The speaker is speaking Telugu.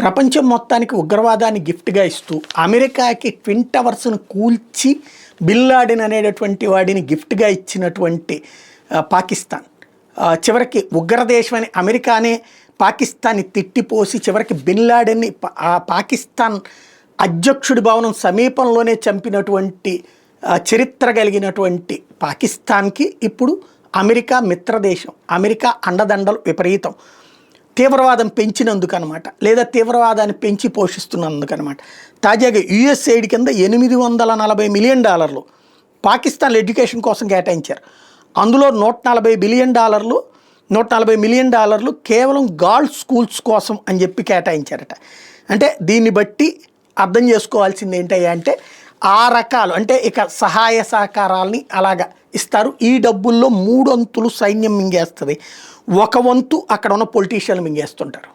ప్రపంచం మొత్తానికి ఉగ్రవాదాన్ని గిఫ్ట్గా ఇస్తూ అమెరికాకి ట్విన్ టవర్స్ను కూల్చి బిన్ లాడెన్ అనేటటువంటి వాడిని గిఫ్ట్గా ఇచ్చినటువంటి పాకిస్తాన్ చివరికి ఉగ్రదేశం అని అమెరికానే పాకిస్తాన్ని తిట్టిపోసి చివరికి బిన్ లాడెన్ని ఆ పాకిస్తాన్ అధ్యక్షుడి భవనం సమీపంలోనే చంపినటువంటి చరిత్ర కలిగినటువంటి పాకిస్తాన్కి ఇప్పుడు అమెరికా మిత్రదేశం, అమెరికా అండదండలు విపరీతం, తీవ్రవాదం పెంచినందుకు అనమాట, లేదా తీవ్రవాదాన్ని పెంచి పోషిస్తున్నందుకు అనమాట. తాజాగా యుఎస్ఐడి కింద $840 మిలియన్ పాకిస్తాన్ ఎడ్యుకేషన్ కోసం కేటాయించారు. అందులో $140 మిలియన్ కేవలం గర్ల్స్ స్కూల్స్ కోసం అని చెప్పి కేటాయించారట. అంటే దీన్ని బట్టి అర్థం చేసుకోవాల్సింది ఏంటయ్యా అంటే ఆ రకాలు అంటే ఇక సహాయ సహకారాలని అలాగా ఇస్తారు. ఈ డబ్బుల్లో 3 వంతులు సైన్యం మింగేస్తుంది, 1 వంతు అక్కడ ఉన్న పొలిటీషియన్లు మింగేస్తుంటారు.